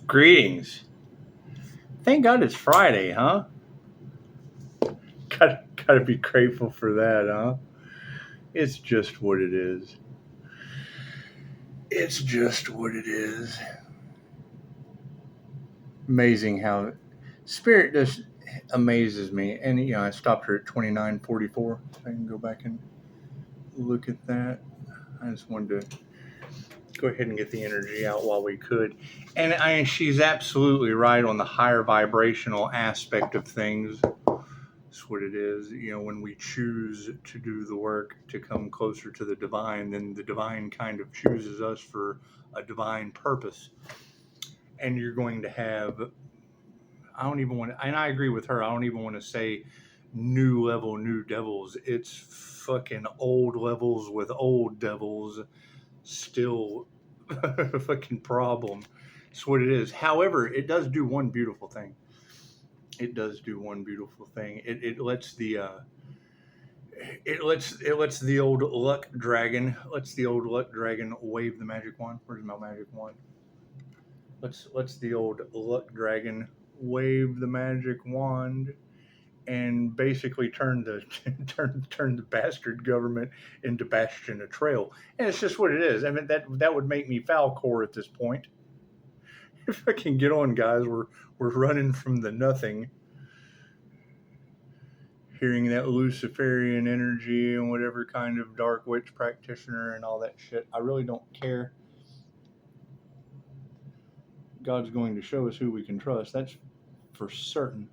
Greetings. Thank God it's Friday, huh? Gotta be grateful for that, huh? It's just what it is. It's just what it is. Amazing how Spirit just amazes me. And, I stopped her at 29:44. So I can go back and look at that. I just wanted to go ahead and get the energy out while we could. And she's absolutely right on the higher vibrational aspect of things. That's what it is. When we choose to do the work to come closer to the divine, then the divine kind of chooses us for a divine purpose. And you're going to have, I don't even want to, and I agree with her, I don't even want to say new level, new devils. It's fucking old levels with old devils. Still a fucking problem. That's what it is. However, it does do one beautiful thing. It lets the it lets the old luck dragon wave the magic wand. Where's my magic wand? Let's the old luck dragon wave the magic wand and basically turn the turn the bastard government into Bastion of Trail. And it's just what it is. I mean, that would make me Falcor at this point. If I can get on, guys, we're running from the nothing. Hearing that Luciferian energy and whatever kind of dark witch practitioner and all that shit. I really don't care. God's going to show us who we can trust. That's for certain.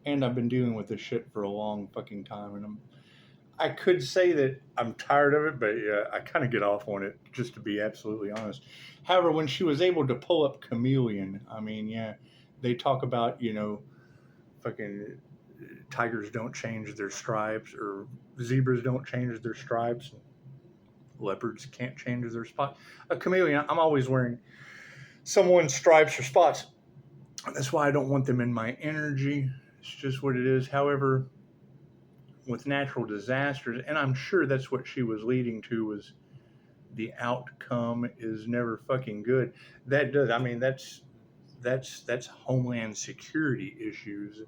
And I've been dealing with this shit for a long fucking time. And I could say that I'm tired of it, but yeah, I kind of get off on it, just to be absolutely honest. However, when she was able to pull up Chameleon, I mean, yeah, they talk about, fucking tigers don't change their stripes, or zebras don't change their stripes, leopards can't change their spots. A chameleon, I'm always wearing someone's stripes or spots. That's why I don't want them in my energy. It's just what it is. However, with natural disasters, and I'm sure that's what she was leading to, was the outcome is never fucking good. That does, I mean, that's homeland security issues.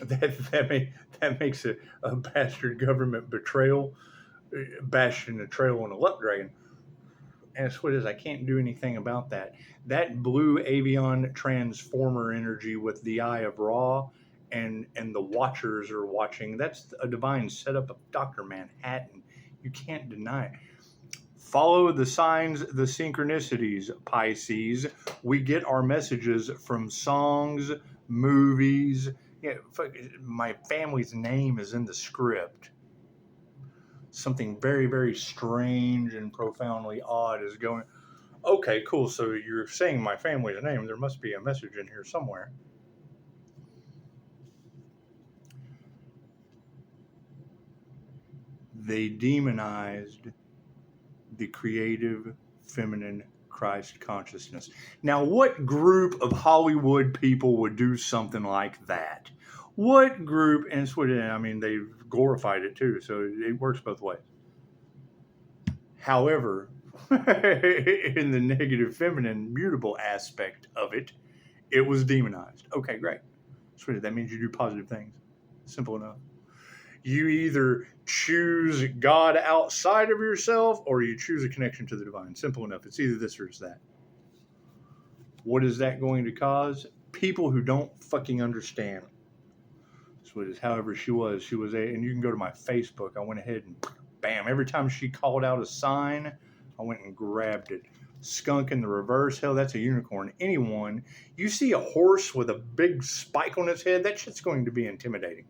That makes it a bastard government betrayal, Bastion of Trail and a luck dragon. And it's what it is. I can't do anything about that. That blue avian transformer energy with the Eye of Ra and the Watchers are watching. That's a divine setup of Dr. Manhattan. You can't deny it. Follow the signs, the synchronicities, Pisces. We get our messages from songs, movies. Yeah, my family's name is in the script. Something very, very strange and profoundly odd is going. Okay, cool. So you're saying my family's name. There must be a message in here somewhere. They demonized the creative, feminine Christ consciousness. Now, what group of Hollywood people would do something like that? What group? And it's what, I mean, they've glorified it too, so it works both ways. However, in the negative feminine mutable aspect of it, it was demonized. Okay, great. So that means you do positive things. Simple enough. You either choose God outside of yourself or you choose a connection to the divine. Simple enough. It's either this or it's that. What is that going to cause? People who don't fucking understand. That's what it is. However, she was and you can go to my Facebook. I went ahead and bam, every time she called out a sign, I went and grabbed it. Skunk in the reverse, hell, that's a unicorn. Anyone, you see a horse with a big spike on its head, that shit's going to be intimidating.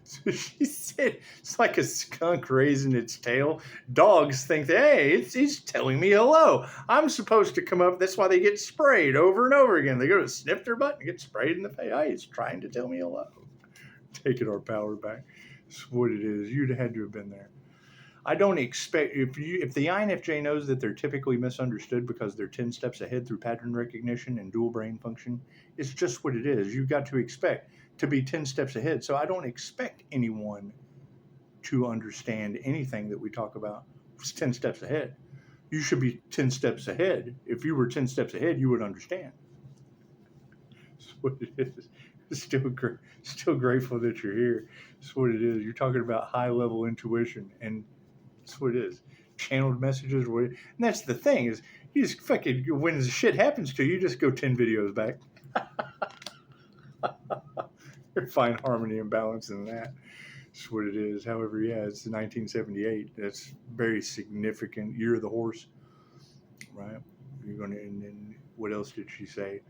So she said, it's like a skunk raising its tail. Dogs think that, hey, he's telling me hello. I'm supposed to come up. That's why they get sprayed over and over again. They go to sniff their butt and get sprayed in the face. Hey, he's trying to tell me hello. Taking our power back. That's what it is. You'd have had to have been there. I don't expect, if the INFJ knows that they're typically misunderstood because they're 10 steps ahead through pattern recognition and dual brain function, it's just what it is. You've got to expect to be 10 steps ahead. So I don't expect anyone to understand anything that we talk about. It's 10 steps ahead. You should be 10 steps ahead. If you were 10 steps ahead, you would understand. That's what it is. Still grateful that you're here. That's what it is. You're talking about high level intuition, and that's what it is. Channeled messages. And that's the thing is, you just fucking, when the shit happens to you, you just go 10 videos back. Find harmony and balance in that. That's what it is. However, yeah, it's 1978. That's very significant. Year of the horse, right? You're gonna, and then what else did she say?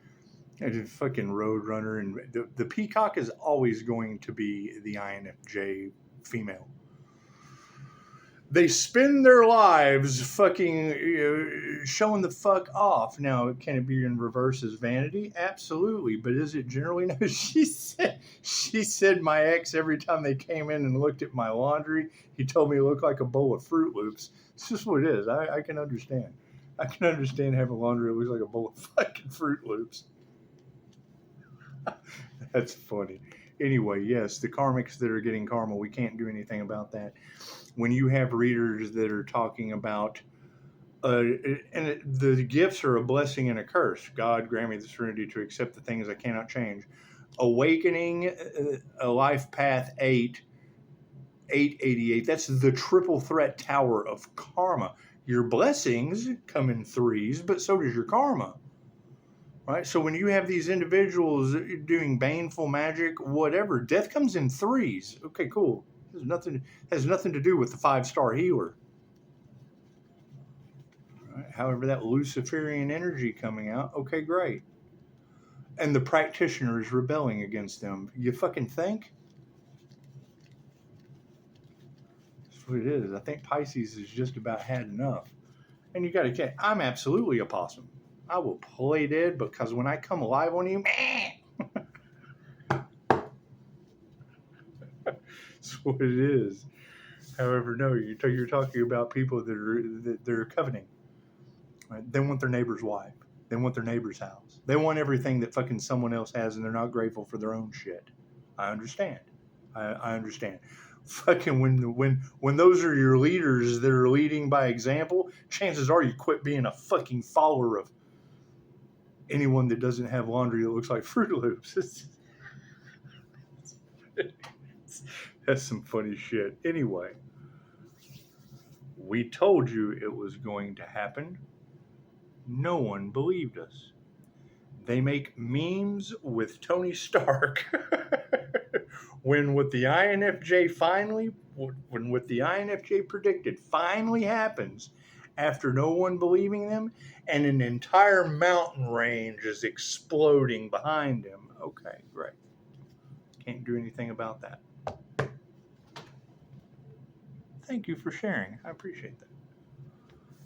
And a fucking Roadrunner, and the peacock is always going to be the INFJ female. They spend their lives fucking showing the fuck off. Now, can it be in reverse as vanity? Absolutely. But is it generally? No. She said my ex, every time they came in and looked at my laundry, he told me it looked like a bowl of Fruit Loops. It's just what it is. I can understand. I can understand having laundry that looks like a bowl of fucking Fruit Loops. That's funny. Anyway, yes, the karmics that are getting karma, we can't do anything about that. When you have readers that are talking about, the gifts are a blessing and a curse. God grant me the serenity to accept the things I cannot change. Awakening, a life path 888. That's the triple threat tower of karma. Your blessings come in threes, but so does your karma. Right? So when you have these individuals doing baneful magic, whatever, death comes in threes. Okay, cool. Has nothing to do with the 5-star healer. Right? However, that Luciferian energy coming out, okay, great. And the practitioner is rebelling against them. You fucking think? That's what it is. I think Pisces has just about had enough. And you got to get, I'm absolutely a possum. I will play dead because when I come alive on you, that's what it is. However, no, you're talking about people that they're coveting. Right? They want their neighbor's wife. They want their neighbor's house. They want everything that fucking someone else has, and they're not grateful for their own shit. I understand. I understand. Fucking when those are your leaders that are leading by example, chances are you quit being a fucking follower of anyone that doesn't have laundry that looks like Fruit Loops. That's some funny shit. Anyway, we told you it was going to happen. No one believed us. They make memes with Tony Stark. when what the INFJ predicted finally happens, after no one believing them, and an entire mountain range is exploding behind him. Okay, great. Can't do anything about that. Thank you for sharing. I appreciate that.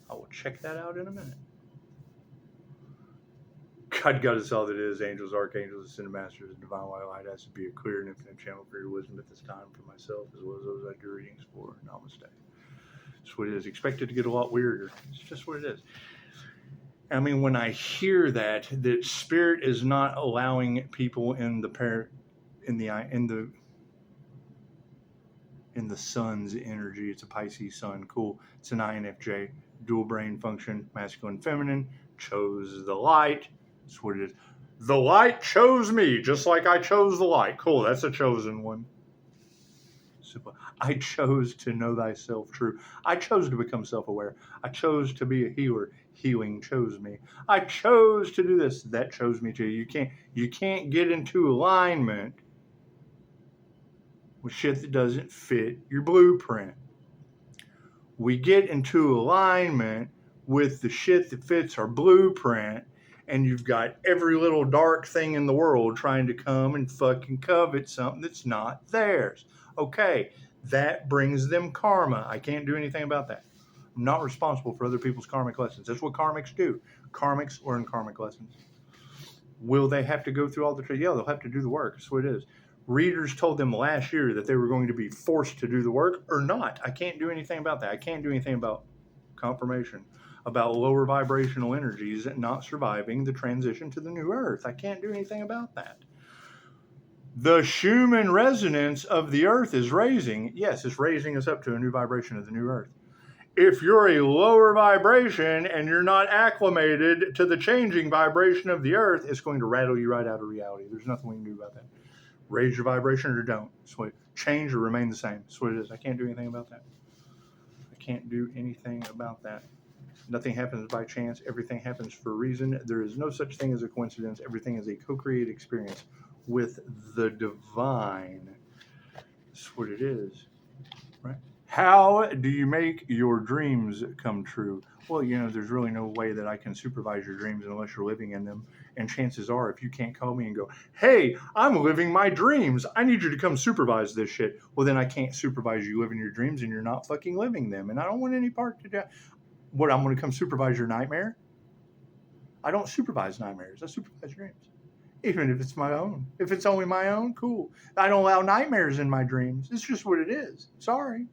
I will check that out in a minute. God us all that is, angels, archangels, ascended masters, and divine white light has to be a clear and infinite channel for your wisdom at this time for myself as well as those I do readings for. Namaste. That's what it is. Expect it to get a lot weirder. It's just what it is. I mean, when I hear that spirit is not allowing people in the sun's energy. It's a Pisces sun. Cool. It's an INFJ. Dual brain function, masculine, feminine. Chose the light. That's what it is. The light chose me, just like I chose the light. Cool. That's a chosen one. Simple. I chose to know thyself true. I chose to become self-aware. I chose to be a healer. Healing chose me. I chose to do this. That chose me too. You can't get into alignment with shit that doesn't fit your blueprint. We get into alignment with the shit that fits our blueprint, and you've got every little dark thing in the world trying to come and fucking covet something that's not theirs. Okay, that brings them karma. I can't do anything about that. I'm not responsible for other people's karmic lessons. That's what karmics do. Karmics learn karmic lessons. Will they have to go through all the trade? Yeah, they'll have to do the work. That's what it is. Readers told them last year that they were going to be forced to do the work or not. I can't do anything about that. I can't do anything about confirmation, about lower vibrational energies not surviving the transition to the new earth. I can't do anything about that. The Schumann resonance of the earth is raising. Yes, it's raising us up to a new vibration of the new earth. If you're a lower vibration and you're not acclimated to the changing vibration of the earth, it's going to rattle you right out of reality. There's nothing we can do about that. Raise your vibration or don't. So change or remain the same. That's what it is. I can't do anything about that. I can't do anything about that. Nothing happens by chance. Everything happens for a reason. There is no such thing as a coincidence. Everything is a co-created experience with the divine. That's what it is, right? How do you make your dreams come true? Well, there's really no way that I can supervise your dreams unless you're living in them. And chances are, if you can't call me and go, hey, I'm living my dreams, I need you to come supervise this shit. Well, then I can't supervise you living your dreams and you're not fucking living them. And I don't want any part to do. What, I'm going to come supervise your nightmare? I don't supervise nightmares. I supervise dreams. Even if it's my own. If it's only my own, cool. I don't allow nightmares in my dreams. It's just what it is. Sorry.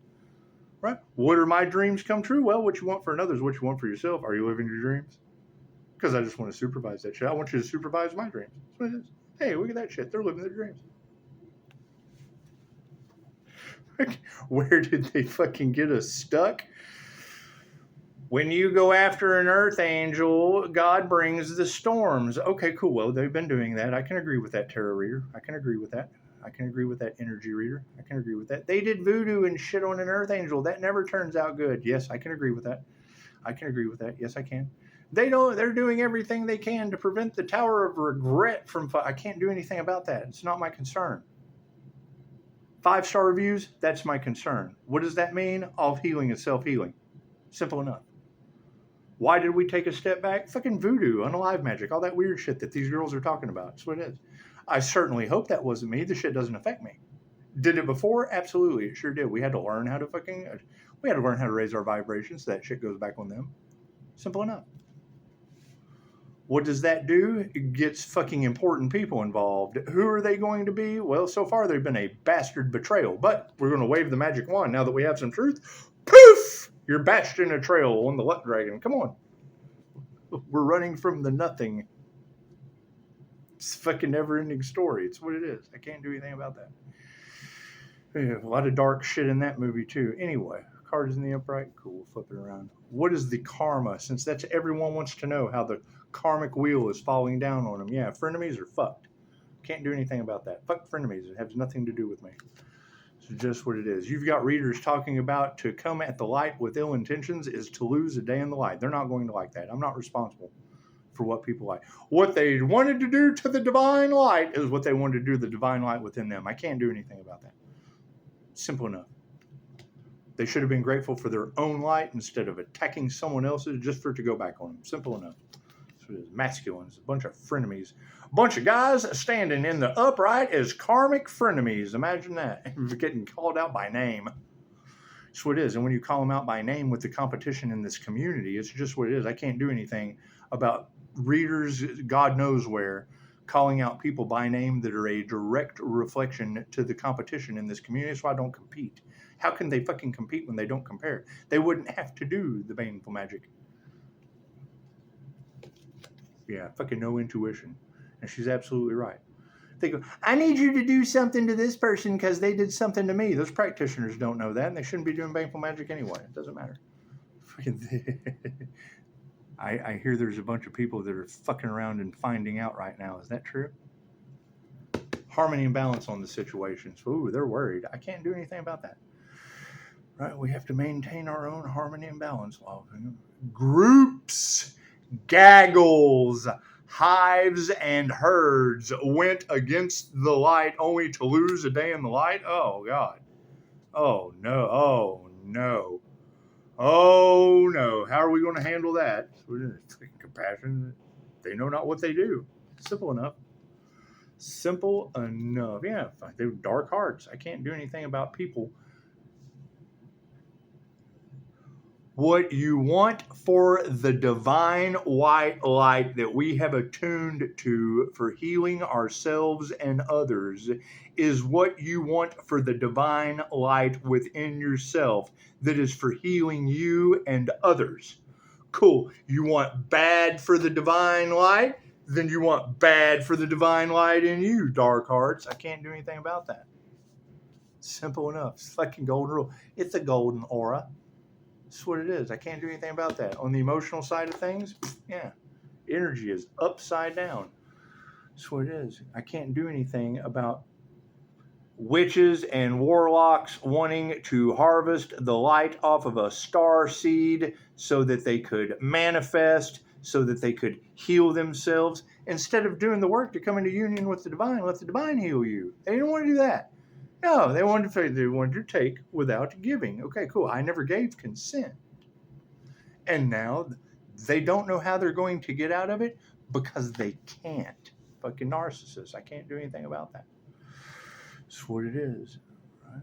Right? What are my dreams come true? Well, what you want for another is what you want for yourself. Are you living your dreams? Because I just want to supervise that shit. I want you to supervise my dreams. That's what it is. Hey, look at that shit. They're living their dreams. Where did they fucking get us stuck? When you go after an earth angel, God brings the storms. Okay, cool. Well, they've been doing that. I can agree with that, tarot reader. I can agree with that. I can agree with that, energy reader. I can agree with that. They did voodoo and shit on an earth angel. That never turns out good. Yes, I can agree with that. I can agree with that. Yes, I can. They're doing everything they can to prevent the Tower of Regret from... I can't do anything about that. It's not my concern. 5-star reviews, that's my concern. What does that mean? All healing is self-healing. Simple enough. Why did we take a step back? Fucking voodoo, unalive magic, all that weird shit that these girls are talking about. That's what it is. I certainly hope that wasn't me. The shit doesn't affect me. Did it before? Absolutely, it sure did. We had to learn how to raise our vibrations so that shit goes back on them. Simple enough. What does that do? It gets fucking important people involved. Who are they going to be? Well, so far they've been a bastard betrayal, but we're going to wave the magic wand now that we have some truth. Poof! You're bashed in a trail on the luck dragon. Come on. We're running from the nothing. It's a fucking never-ending story. It's what it is. I can't do anything about that. Yeah, a lot of dark shit in that movie, too. Anyway, cards in the upright. Cool. Flip it around. What is the karma? Since that's everyone wants to know how the karmic wheel is falling down on them. Yeah, frenemies are fucked. Can't do anything about that. Fuck frenemies. It has nothing to do with me. It's just what it is. You've got readers talking about to come at the light with ill intentions is to lose a day in the light. They're not going to like that. I'm not responsible for what people like. What they wanted to do to the divine light is what they wanted to do to the divine light within them. I can't do anything about that. Simple enough. They should have been grateful for their own light instead of attacking someone else's just for it to go back on them. Simple enough. So it is. Masculines, a bunch of frenemies. A bunch of guys standing in the upright as karmic frenemies. Imagine that. Getting called out by name. That's what it is. And when you call them out by name with the competition in this community, it's just what it is. I can't do anything about readers, God knows where, calling out people by name that are a direct reflection to the competition in this community. That's why I don't compete. How can they fucking compete when they don't compare? They wouldn't have to do the baneful magic. Yeah, fucking no intuition. And she's absolutely right. They go, I need you to do something to this person because they did something to me. Those practitioners don't know that, and they shouldn't be doing baneful magic anyway. It doesn't matter. I hear there's a bunch of people that are fucking around and finding out right now. Is that true? Harmony and balance on the situation. So, ooh, they're worried. I can't do anything about that. Right? We have to maintain our own harmony and balance. Groups, gaggles, hives, and herds went against the light only to lose a day in the light. Oh, God. Oh, no. Oh, no. Oh, no. How are we going to handle that? Compassion. They know not what they do. Simple enough. Simple enough. Yeah, they're dark hearts. I can't do anything about people. What you want for the divine white light that we have attuned to for healing ourselves and others is what you want for the divine light within yourself that is for healing you and others. Cool. You want bad for the divine light? Then you want bad for the divine light in you, dark hearts. I can't do anything about that. Simple enough. It's fucking golden rule. It's a golden aura. That's what it is. I can't do anything about that. On the emotional side of things, yeah, energy is upside down. That's what it is. I can't do anything about witches and warlocks wanting to harvest the light off of a star seed so that they could manifest, so that they could heal themselves, instead of doing the work to come into union with the divine. Let the divine heal you. They didn't want to do that. No, they wanted to take without giving. Okay, cool. I never gave consent. And now they don't know how they're going to get out of it because they can't. Fucking narcissists. I can't do anything about that. That's what it is. Right?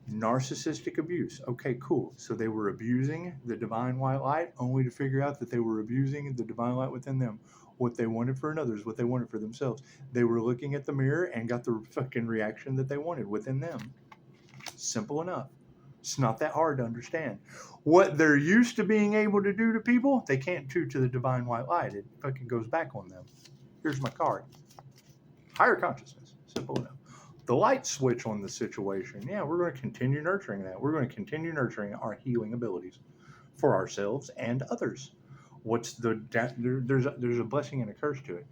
Narcissistic abuse. Okay, cool. So they were abusing the divine white light only to figure out that they were abusing the divine light within them. What they wanted for others, what they wanted for themselves. They were looking at the mirror and got the fucking reaction that they wanted within them. Simple enough. It's not that hard to understand. What they're used to being able to do to people, they can't do to the divine white light. It fucking goes back on them. Here's my card. Higher consciousness. Simple enough. The light switch on the situation. Yeah, we're going to continue nurturing that. We're going to continue nurturing our healing abilities for ourselves and others. There's a blessing and a curse to it.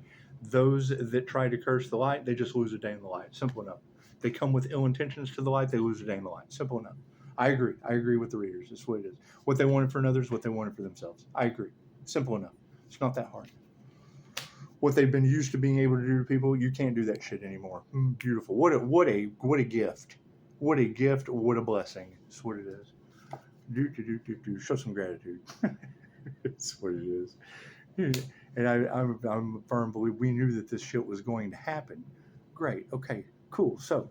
Those that try to curse the light, they just lose a day in the light. Simple enough. They come with ill intentions to the light, they lose a day in the light. Simple enough. I agree with the readers. That's what it is. What they wanted for others, what they wanted for themselves. I agree. Simple enough. It's not that hard. What they've been used to being able to do to people, you can't do that shit anymore. Beautiful. What a gift. What a gift. What a blessing. That's what it is. Show some gratitude. That's what it is. And I'm a firm believer. We knew that this shit was going to happen. Great. Okay. Cool. So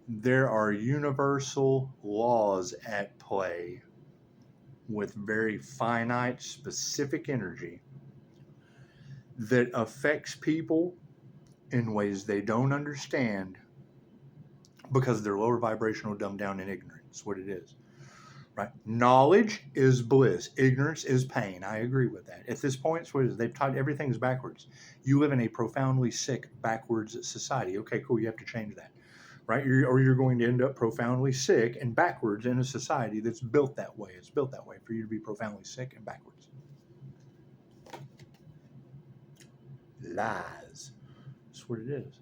there are universal laws at play with very finite, specific energy that affects people in ways they don't understand because they're lower vibrational, dumbed down, and ignorant. That's what it is. Right? Knowledge is bliss. Ignorance is pain. I agree with that. At this point, it's what it is. They've taught everything's backwards. You live in a profoundly sick, backwards society. Okay, cool. You have to change that. Right? You're going to end up profoundly sick and backwards in a society that's built that way. It's built that way for you to be profoundly sick and backwards. Lies. That's what it is.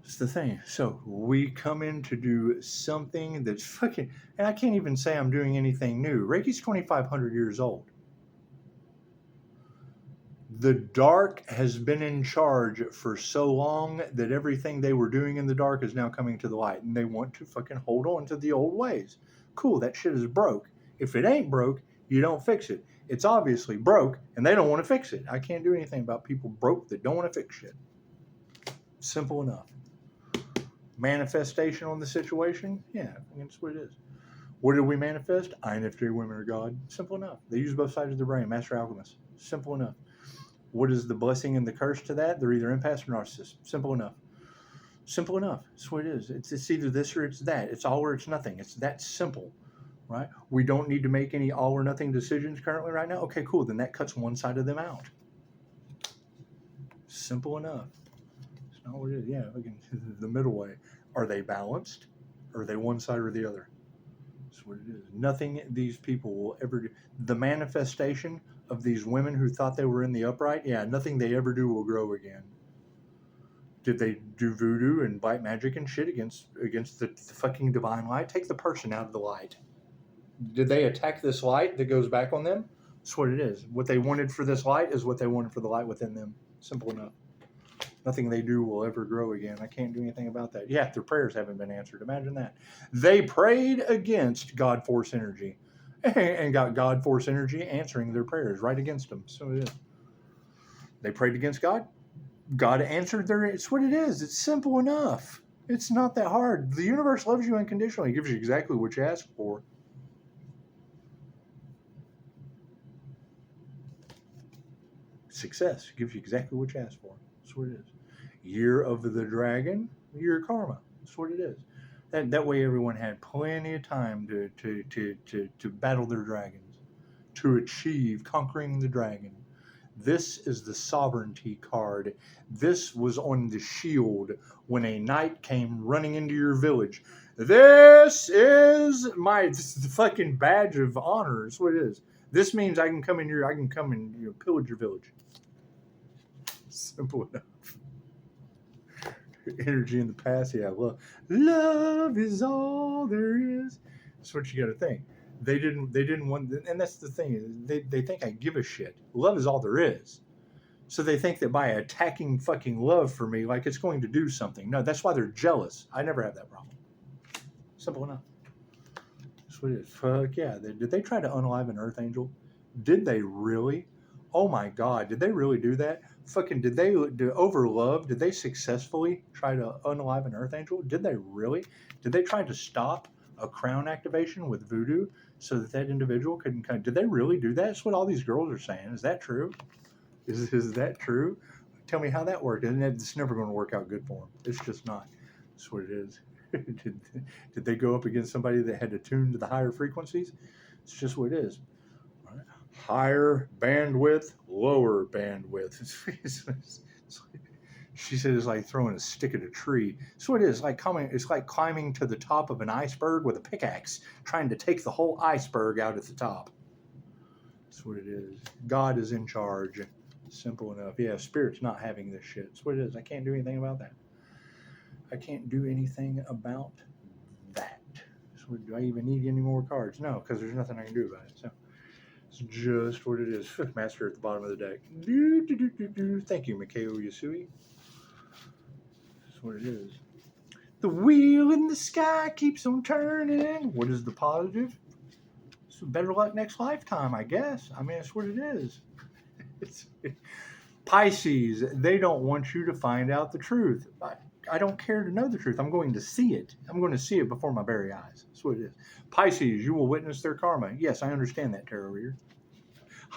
It's the thing. So we come in to do something that's fucking, and I can't even say I'm doing anything new. Reiki's 2,500 years old. The dark has been in charge for so long that everything they were doing in the dark is now coming to the light, and they want to fucking hold on to the old ways. Cool, that shit is broke. If it ain't broke, you don't fix it. It's obviously broke, and they don't want to fix it. I can't do anything about people broke that don't want to fix shit. Simple enough. Manifestation on the situation? Yeah, that's what it is. What did we manifest? INFJ women are God. Simple enough. They use both sides of the brain. Master alchemists. Simple enough. What is the blessing and the curse to that? They're either empaths or narcissists. Simple enough. Simple enough. That's what it is. It's either this or it's that. It's all or it's nothing. It's that simple, right? We don't need to make any all or nothing decisions currently right now. Okay, cool. Then that cuts one side of them out. Simple enough. It's not what it is. Yeah, again, the middle way. Are they balanced? Or are they one side or the other? That's what it is. Nothing these people will ever do. The manifestation of these women who thought they were in the upright, yeah, nothing they ever do will grow again. Did they do voodoo and black magic and shit against the fucking divine light? Take the person out of the light. Did they attack this light that goes back on them? That's what it is. What they wanted for this light is what they wanted for the light within them. Simple enough. Nothing they do will ever grow again. I can't do anything about that. Yeah, their prayers haven't been answered. Imagine that. They prayed against God Force energy and got God Force energy answering their prayers right against them. So it is. They prayed against God. God answered their... It's what it is. It's simple enough. It's not that hard. The universe loves you unconditionally. It gives you exactly what you ask for. Success gives you exactly what you ask for. That's what it is. Year of the dragon, year karma. That's what it is. That way everyone had plenty of time to battle their dragons, to achieve conquering the dragon. This is the sovereignty card. This was on the shield when a knight came running into your village. This is the fucking badge of honor. That's what it is. This means I can come and pillage your village. Simple enough. Energy in the past, yeah. Love is all there is. That's what you got to think. They didn't want, and that's the thing. They think I give a shit. Love is all there is. So they think that by attacking fucking love for me, like it's going to do something. No, that's why they're jealous. I never have that problem. Simple enough. That's what it is. Fuck yeah. Did they try to unalive an Earth Angel? Did they really? Oh my God. Did they really do that? Fucking did they do over love? Did they successfully try to unalive an Earth Angel? Did they really? Did they try to stop a crown activation with voodoo so that individual couldn't come? Did they really do that? That's what all these girls are saying. Is that true? Is that true? Tell me how that worked. And it's never going to work out good for them. It's just not. That's what it is. Did they go up against somebody that had to tune to the higher frequencies? It's just what it is. Right? Higher bandwidth, lower bandwidth. She said it's like throwing a stick at a tree. So it is. It's like climbing to the top of an iceberg with a pickaxe, trying to take the whole iceberg out at the top. That's what it is. God is in charge. Simple enough. Yeah, Spirit's not having this shit. That's what it is. I can't do anything about that. I can't do anything about that. So do I even need any more cards? No, because there's nothing I can do about it. So it's just what it is. Master at the bottom of the deck. Thank you, Mikhail Yasui. That's what it is. The wheel in the sky keeps on turning. What is the positive? So better luck next lifetime, I guess. I mean, that's what it is. Pisces, they don't want you to find out the truth. I don't care to know the truth. I'm going to see it. I'm going to see it before my very eyes. That's what it is. Pisces, you will witness their karma. Yes, I understand that, tarot reader.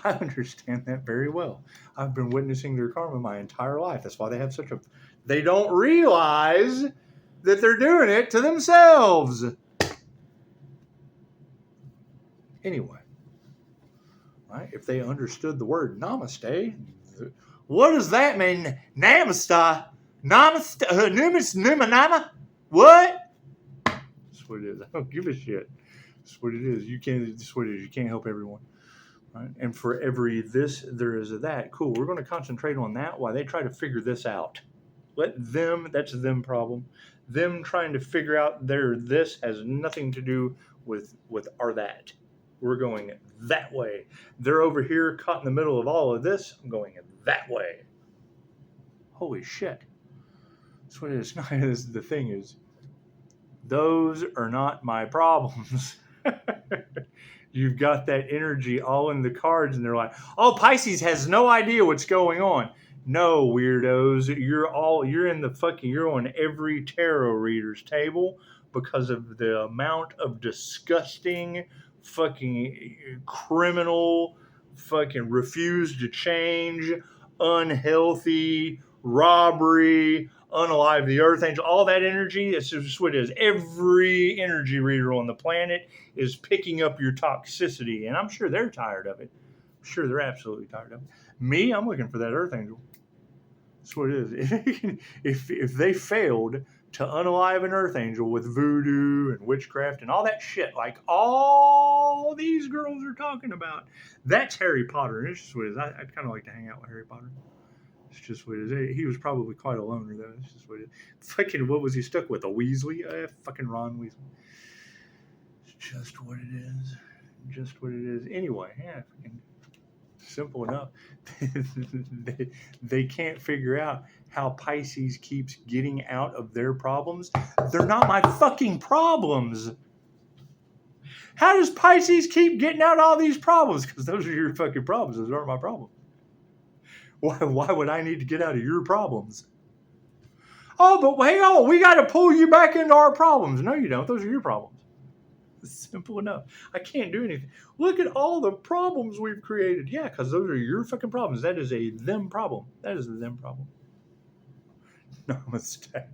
I understand that very well. I've been witnessing their karma my entire life. That's why they have such a... They don't realize that they're doing it to themselves. Anyway, right? If they understood the word namaste, what does that mean? Namaste? Namaste? Numanama? What? That's what it is. I don't give a shit. That's what it is. That's what it is. You can't help everyone. Right? And for every this, there is a that. Cool. We're going to concentrate on that while they try to figure this out. That's them problem. Them trying to figure out their this has nothing to do with our that. We're going that way. They're over here caught in the middle of all of this. I'm going that way. Holy shit. That's what it is. The thing is, those are not my problems. You've got that energy all in the cards, and they're like, oh, Pisces has no idea what's going on. No, weirdos. You're on every tarot reader's table because of the amount of disgusting, fucking criminal, fucking refuse to change, unhealthy, robbery, unalive the Earth Angel, all that energy. It's just what it is. Every energy reader on the planet is picking up your toxicity, and I'm sure they're tired of it. I'm sure they're absolutely tired of it. Me, I'm looking for that Earth Angel. That's what it is. If they failed to unalive an Earth Angel with voodoo and witchcraft and all that shit, like all these girls are talking about, that's Harry Potter. And it's just what it is. I'd kind of like to hang out with Harry Potter. It's just what it is. He was probably quite a loner, though. It's just what it is. Fucking, what was he stuck with? A Weasley? Fucking Ron Weasley. It's just what it is. Just what it is. Anyway, yeah, fucking simple enough. They can't figure out how Pisces keeps getting out of their problems. They're not my fucking problems. How does Pisces keep getting out of all these problems? Because those are your fucking problems. Those aren't my problems. Why would I need to get out of your problems? Oh, but hang on. We got to pull you back into our problems. No, you don't. Those are your problems. Simple enough. I can't do anything. Look at all the problems we've created. Yeah, because those are your fucking problems. That is a them problem. That is a them problem. Namaste.